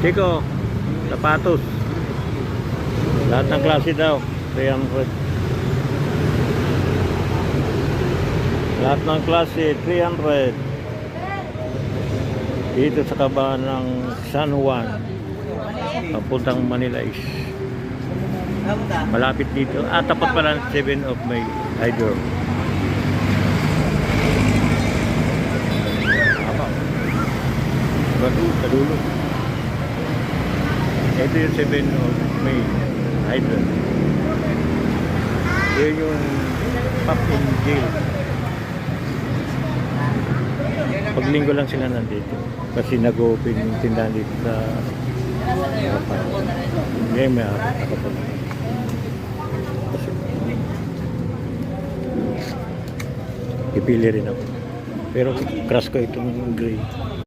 Chico, sapatos. Lahat ng klase daw, 300. Lahat ng klase, 300. Dito sa kabahan ng San Juan, papuntang Manila East. Malapit dito. Tapat pala ng 7 of May Hydro. Kadulo. Ito yung 7 of May Hydro. Yun yung pop in jail. Paglinggo lang sila nandito. Kasi nag-open yung tindahan dito sa hindi, may nakapag. Pipili rin ako. Pero crush ko itong gray.